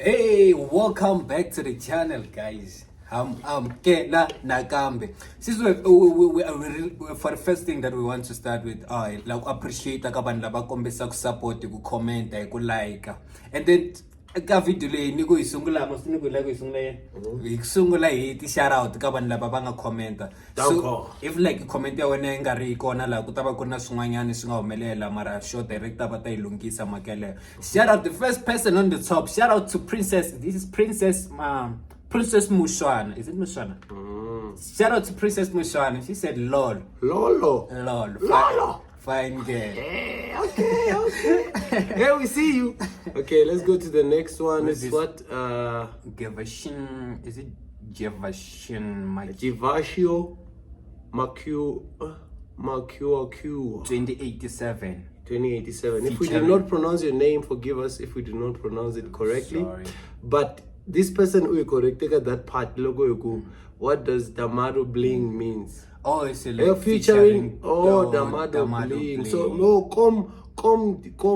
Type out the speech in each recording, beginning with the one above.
Hey, welcome back to the channel, guys. I'm Kela Nakambe. This is for the first thing that we want to start with. Like appreciate akabantu labakombisa kusupport, kucomment, like, and then ka video leyi ni ku isungula mo sini ku la ku isungula isungula hi shout out ka vanhu laba va nga commenta. So if like comment ya wena nga ri kona la ku ta va ku na swin'wanyana swi nga humelela mara show director va ta yi lunghisa makele. Shout out the first person on the top. Shout out to Princess. This is Princess Mushwana. Is it Mushwana? Shout out to Princess Mushwana. She said lol. Lolo. Fine girl. Hey, okay. Here we see you. Okay, let's go to the next one. It's what? Gavashin. Is it Javashin? Givasio Macu 2087. 2087. If we did not pronounce your name, forgive us if we did not pronounce it correctly. Sorry. But this person who corrected that part, logo, what does Damado Bling means? Oh, it's a like featuring Damado Bling. So no, come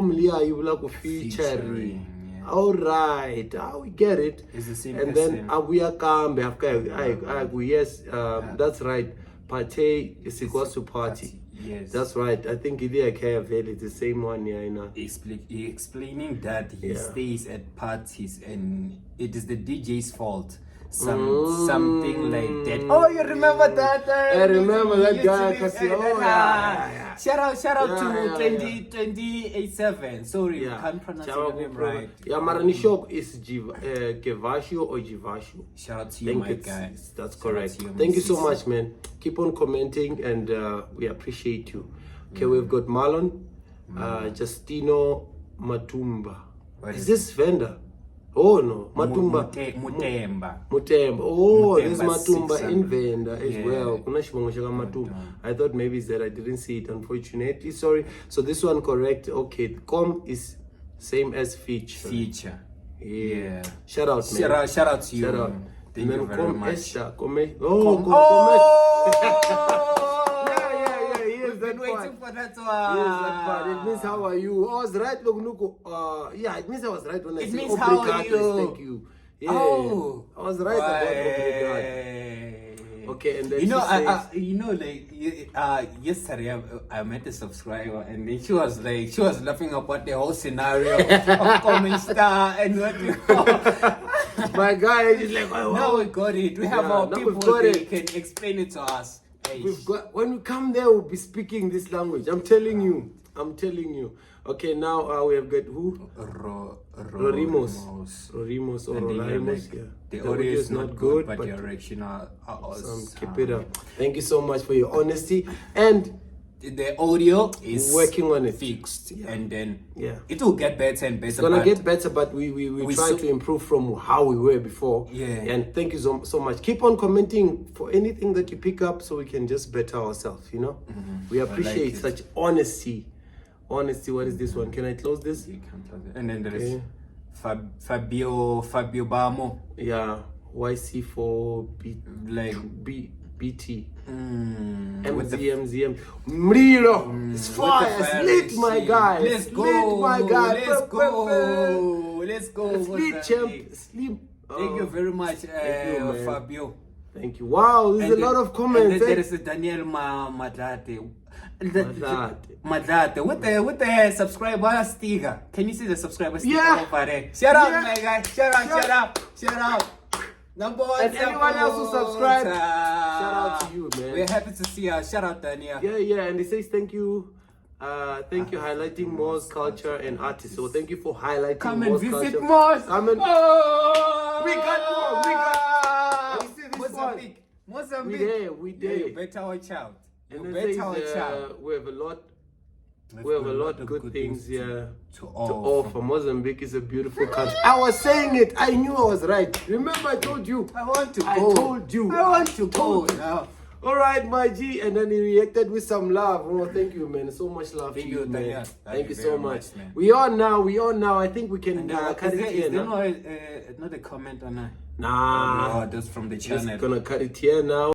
Leah, you will like featuring. Yeah. All right, we get it. It's the same. And then Abuya Kambe, yes, that's right. Party is equals to party. Yes, that's right. I think Ilya Kayavel is the same one. Yeah, explaining that he stays at parties and it is the DJ's fault. Something like that. Oh, you remember that? I remember that guy. Shout out to 2087. Sorry, can't pronounce your name right. Yeah, Maranishok is Gevasio or Givasio. Shout out to you, my guy. That's correct. Thank you so much, man. Keep on commenting and we appreciate you. Okay, we've got Marlon, Justino Matumba. Is this vendor? Oh no, Matumba. Mutemba. Oh, there's Matumba in Venda as well. I thought maybe it's that I didn't see it, unfortunately. Sorry. So this one correct. Okay, the com is same as feature. Yeah. Shout out, man. Shout out to you. Shout out. Thank you very much. Waiting for that one. Yes, that part. It means how are you? I was right, Lognuko. Yeah, it means I was right when I said how are you? Thank you. Yeah, I was right about obrigado. Okay, and then yesterday I met a subscriber and then she was laughing about the whole scenario of Common Star and what you call. My guy is like, now we got it. We have our people who can explain it to us. When we come there, we'll be speaking this language. I'm telling you. Okay, now we have got who? Rorimos or Rorimos. Yeah. The audio is not good, but the direction are awesome. Keep it up. Thank you so much for your honesty. And the audio is working on it, fixed, and then it will get better and better. It's gonna get better, but we try to improve from how we were before. Yeah. And thank you so much. Keep on commenting for anything that you pick up, so we can just better ourselves. You know, we appreciate such honesty. Honesty. What is this one? Can I close this? You can close it. And then there is Fabio Bamo. Yeah. YC4 BT. MZM. Mrilo. It's fire. It's lit, my guy. Let's go. Sleep, champ. Sleep. Thank you very much, Fabio. Thank you. Wow, there's a lot of comments. And then there is a Daniel Madlate with the subscriber sticker. Can you see the subscriber sticker over there? Shout out, my guy. Shout out. Number one. And anyone else who subscribed, shout out to you, man. We're happy to see you. Shout out, Daniel. Yeah, and he says thank you. Thank you highlighting Moore's culture and artists. So thank you for highlighting Come Moore's and visit culture. Moore. Come and we got more. You see this Mozambique. We there. You better watch out. We have a lot. We have a lot of good things here to offer. Mozambique is a beautiful country. I was saying it. I knew I was right. Remember, I told you. I want to go. I told you. I want to go now. All right, my G. And then he reacted with some love. Oh, thank you, man. So much love to you, man. Thank you so much. Man. We on now. I think we can cut it here. Is there not a comment on that? Nah. No, that's from the channel. Just gonna cut it here now.